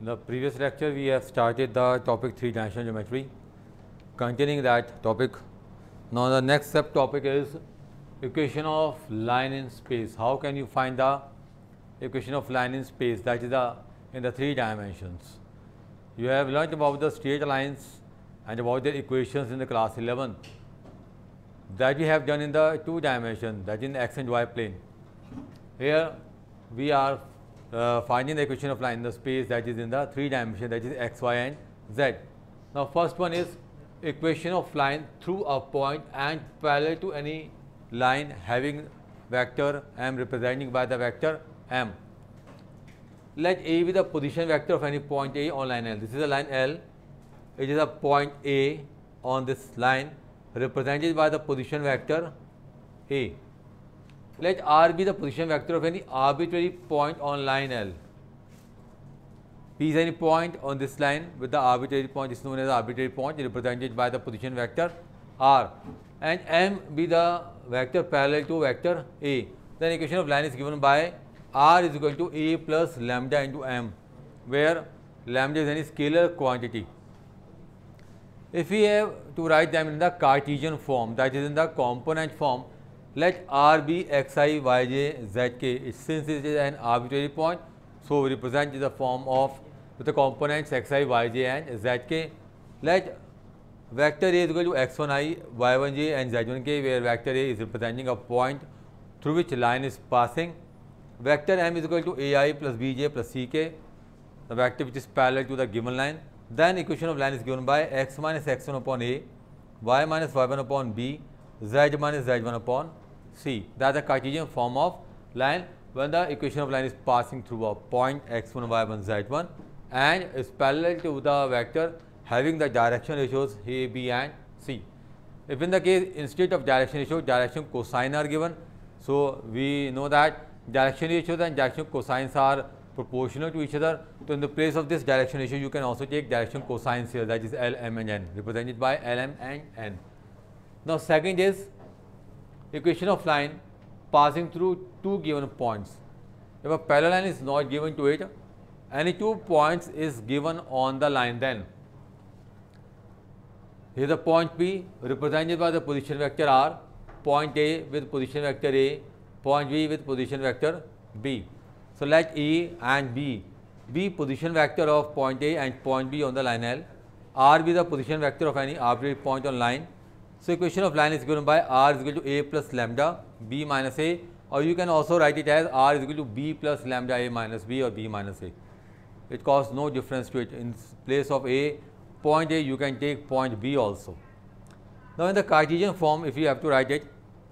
In the previous lecture, we have started the topic three-dimensional geometry. Continuing that topic, now the next subtopic is equation of line in space. How can you find the equation of line in space, that is in the 3 dimensions? You have learnt about the straight lines and about their equations in the class 11. That we have done in the 2 dimension, that in x and y plane. Here we are finding the equation of line in the space, that is in the 3 dimension, that is x, y and z. Now first one is equation of line through a point and parallel to any line having vector m representing by the vector m. Let A be the position vector of any point A on line L. This is a line L. It is a point A on this line represented by the position vector A. Let R be the position vector of any arbitrary point on line L. P is any point on this line with the arbitrary point is known as arbitrary point represented by the position vector R, and M be the vector parallel to vector A. Then equation of line is given by R is equal to A plus lambda into M, where lambda is any scalar quantity. If we have to write them in the Cartesian form, that is in the component form, let R be xi, yj, zk. Since it is an arbitrary point, so we represent the form of with the components xi, yj and zk. Let vector A is equal to x1i, y1j and z1k, where vector A is representing a point through which line is passing. Vector M is equal to ai plus bj plus ck, the vector which is parallel to the given line. Then equation of line is given by x minus x1 upon a, y minus y1 upon b, z minus z1 upon c. That is the Cartesian form of line when the equation of line is passing through a point x1, y1, z1 and is parallel to the vector having the direction ratios a, b and c. If in the case instead of direction ratio, direction cosine are given, so we know that direction ratios and direction cosines are proportional to each other. So in the place of this direction ratio, you can also take direction cosines here, that is L, M and N, represented by L, M and N. Now second is equation of line passing through 2 given points. If a parallel line is not given to it, any 2 points is given on the line, then here the point P represented by the position vector R, point A with position vector A, point B with position vector B. So let A and B be position vector of point A and point B on the line L, R be the position vector of any arbitrary point on line. So equation of line is given by R is equal to A plus lambda B minus A, or you can also write it as R is equal to B plus lambda A minus B or B minus A. It causes no difference to it. In place of A, point A, you can take point B also. Now in the Cartesian form, if you have to write it,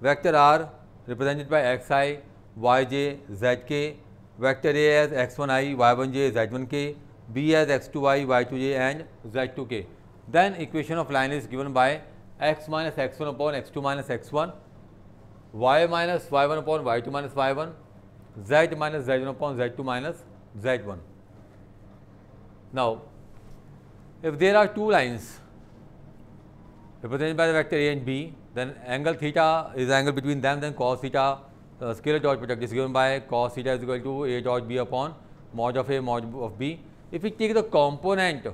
vector R represented by xi, yj, zk, vector A as x1i, y1j, z1k, B as x2i, y2j and z2k. Then equation of line is given by x minus x1 upon x2 minus x1, y minus y1 upon y2 minus y1, z minus z1 upon z2 minus z1. Now, if there are 2 lines represented by the vector A and B, then angle theta is the angle between them, then cos theta, scalar dot product is given by cos theta is equal to A dot B upon mod of A mod of B. If we take the component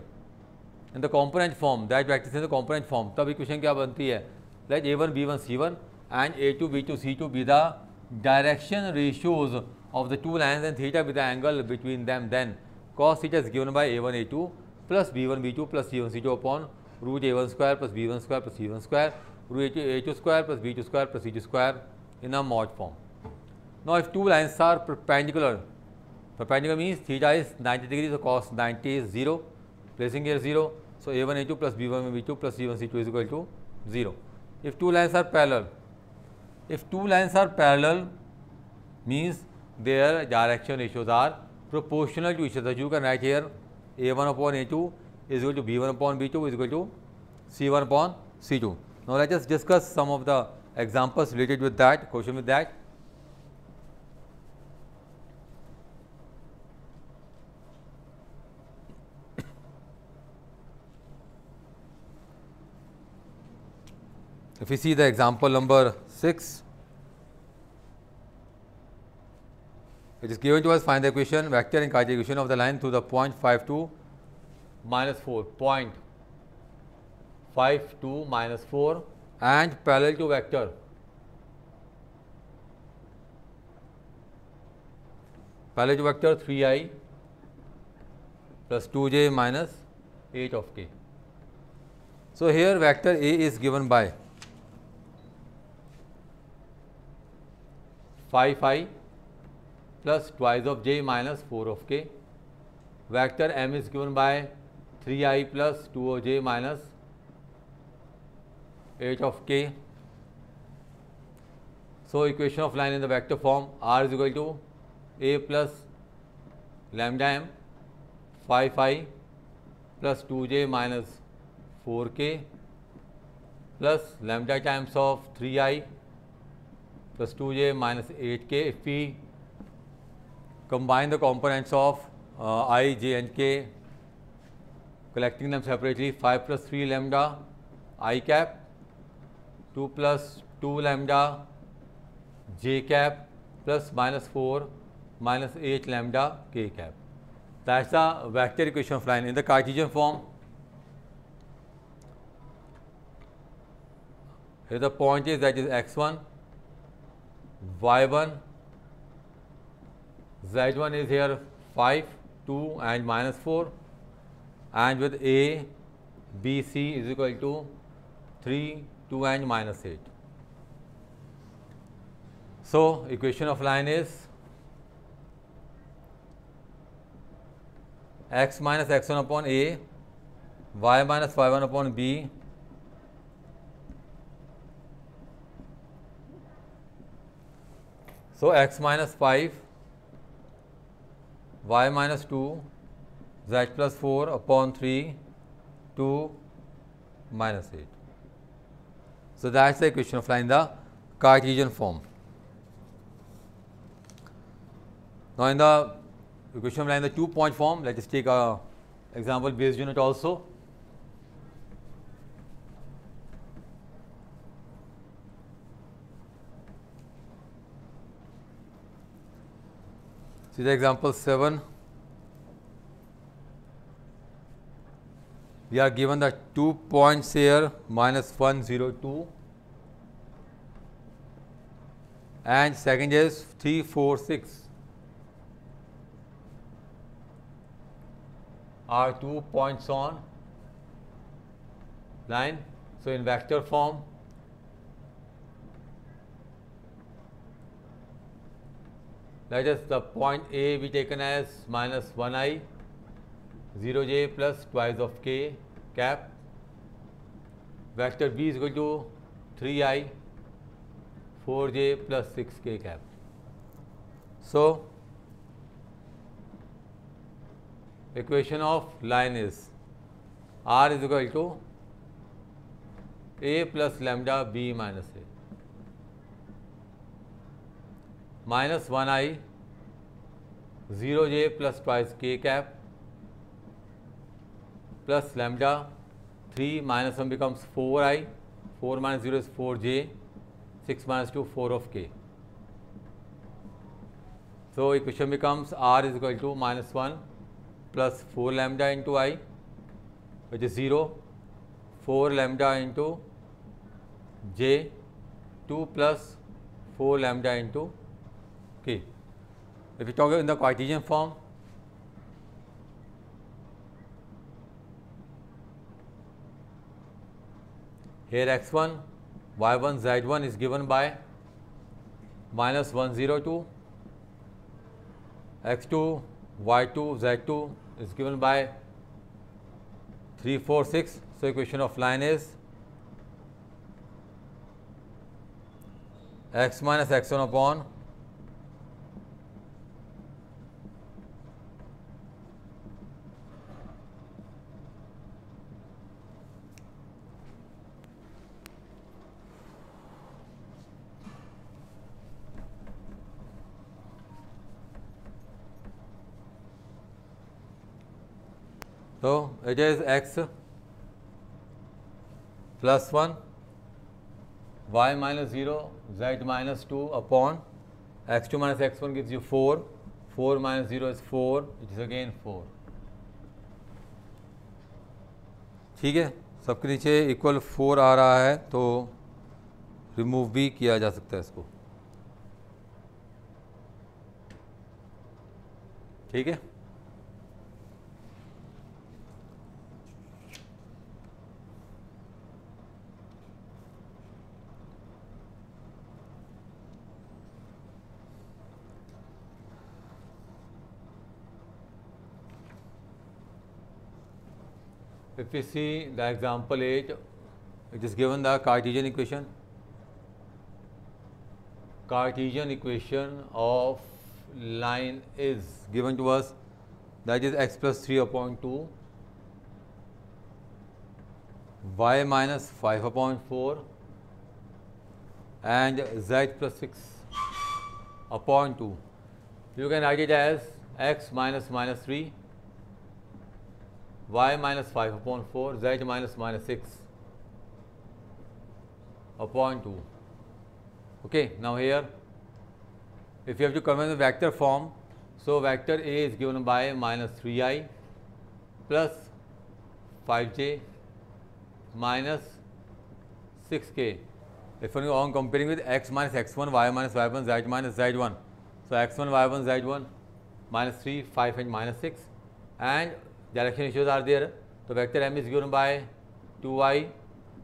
in the component form, that vector is in the component form, तब equation क्या बनती है? Let A1 B1 C1 and A2 B2 C2 be the direction ratios of the 2 lines and theta be the angle between them. Then cos theta is given by A1 A2 plus B1 B2 plus C1 C2 upon root A1 square plus B1 square plus C1 square root A2 square plus B2 square plus C2 square in a mod form. Now if 2 lines are perpendicular, perpendicular means theta is 90 degrees, so cos 90 is 0, placing here 0. So A1 A2 plus B1 B2 plus C1 C2 is equal to 0. If 2 lines are parallel, means their direction ratios are proportional to each other. You can write here A1 upon A2 is equal to B1 upon B2 is equal to C1 upon C2. Now let us discuss some of the examples related with that, question with that. If we see the example number 6, It is given to us, find the equation, vector and Cartesian equation of the line through the point 5 2 minus 4, point 5 2 minus 4 and parallel to vector. Parallel to vector 3i plus 2j minus 8 of k. So, here vector A is given by 5i plus twice of j minus 4 of k. Vector M is given by 3i plus 2oj minus 8 of k. So, equation of line in the vector form, r is equal to a plus lambda m 5i plus 2j minus 4k plus lambda times of 3i plus 2j minus 8k. If we combine the components of I, j and k, collecting them separately, 5 plus 3 lambda I cap, 2 plus 2 lambda j cap plus minus 4 minus 8 lambda k cap. That is the vector equation of line. In the Cartesian form, here the point is, that is x1, y1, z1 is here 5, 2 and minus 4, and with a, b, c is equal to 3, 2 and minus 8. So, equation of line is x minus x1 upon a, y minus y1 upon b, so x minus 5, y minus 2, z plus 4 upon 3, 2 minus 8. So, that is the equation of line in the Cartesian form. Now, in the equation of line in the 2-point form, let us take a example based unit also. See the example 7. We are given the 2 points here, minus 1, 0, 2, and second is 3, 4, 6 are 2 points on line. So, in vector form, let us the point A be taken as minus 1i, 0j plus twice of k cap. Vector B is equal to 3i, 4j plus 6k cap. So, equation of line is r is equal to a plus lambda b minus a, minus 1i, 0j plus twice k cap plus lambda 3 minus 1 becomes 4i, 4 minus 0 is 4j, 6 minus 2 4 of k. So, equation becomes r is equal to minus 1 plus 4 lambda into I, which is 0, 4 lambda into j, 2 plus 4 lambda into k. If we talk in the Cartesian form, here x1, y1, z1 is given by minus 1, 0, 2, x2, y2, z2 is given by 3, 4, 6. So, equation of line is x minus x1 upon so, it is x plus 1, y minus 0, z minus 2 upon x2 minus x1 gives you 4, 4 minus 0 is 4, it is again 4. ठीक है, सबके नीचे equal 4 आ रहा है तो remove भी किया जा सकता है इसको. ठीक है. If we see the example 8, it is given the Cartesian equation. Cartesian equation of line is given to us, that is x plus 3 upon 2, y minus 5 upon 4 and z plus 6 upon 2. You can write it as x minus minus 3, y minus 5 upon 4, z minus minus 6 upon 2. Okay, now here if you have to convert the vector form, so vector A is given by minus 3i plus 5j minus 6k. If you are comparing with x minus x1, y minus y1, z minus z1. So x1, y1, z1 minus 3, 5 and minus 6, and direction issues are there. So vector M is given by 2i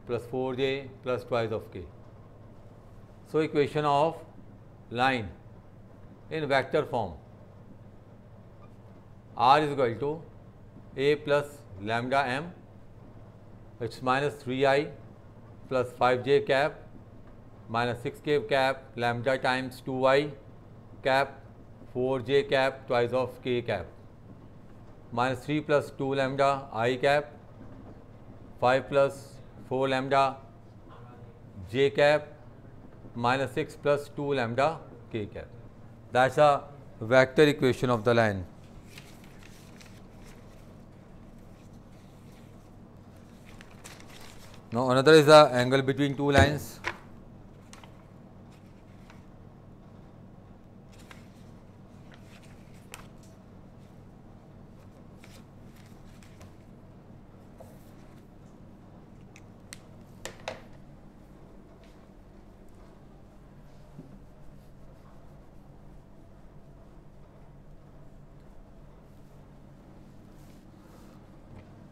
plus 4j plus twice of k. So equation of line in vector form, r is equal to a plus lambda m, it's minus 3i plus 5j cap minus 6k cap lambda times 2i cap 4j cap twice of k cap minus 3 plus 2 lambda I cap 5 plus 4 lambda j cap minus 6 plus 2 lambda k cap. That's a vector equation of the line. Now another is the angle between two lines.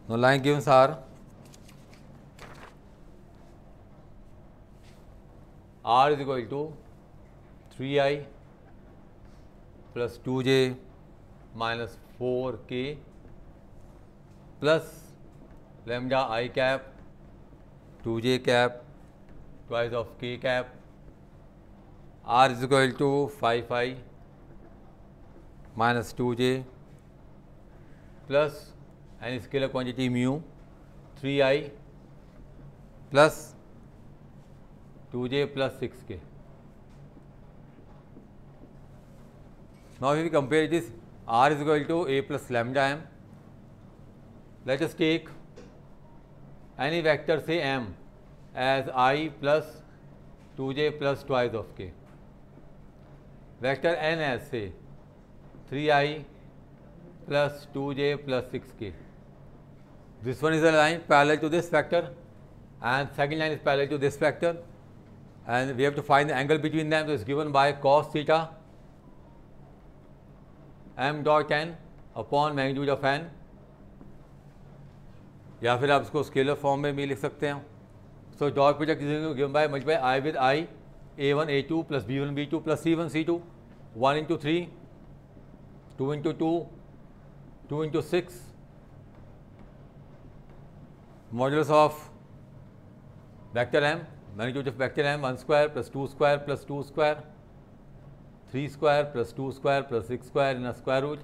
Now line givens are r is equal to 3i plus 2j minus 4k plus lambda I cap 2j cap twice of k cap. R is equal to 5i minus 2j plus and scalar quantity mu 3i plus 2j plus 6k. Now if we compare this, r is equal to a plus lambda m. Let us take any vector say m as I plus 2j plus twice of k. Vector n as say 3i plus 2j plus 6k. This one is a line parallel to this vector and second line is parallel to this vector, and we have to find the angle between them. So it is given by cos theta m dot n upon magnitude of n, या फिर आप इसको scalar form में भी लिख सकते हैं. So dot product is given by multiply I with I a1 a2 plus b1 b2 plus c1 c2 1 into 3 2 into 2 2 into 6 modulus of vector m, magnitude of vector m 1 square plus 2 square plus 2 square 3 square plus 2 square plus 6 square in a square root.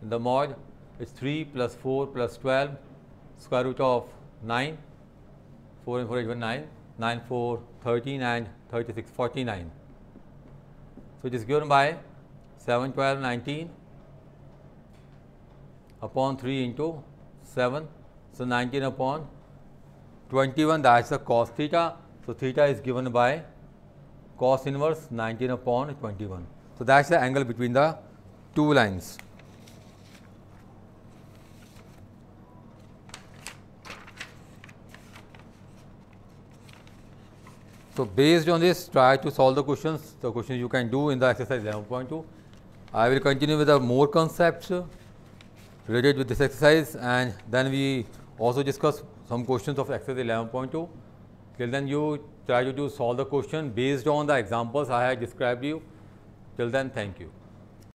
In the mod it's 3 plus 4 plus 12 square root of 9, 4 and 4 is 9, 9 4 13 and 36 49. So it is given by 7 12 19 upon 3 into 7. So 19 upon 21, that's the cos theta. So theta is given by cos inverse 19 upon 21. So that's the angle between the 2 lines. So, based on this, try to solve the questions you can do in the exercise 11.2. I will continue with the more concepts related with this exercise, and then we also discuss some questions of exercise 11.2. Till then, you try to solve the question based on the examples I have described you. Till then, thank you.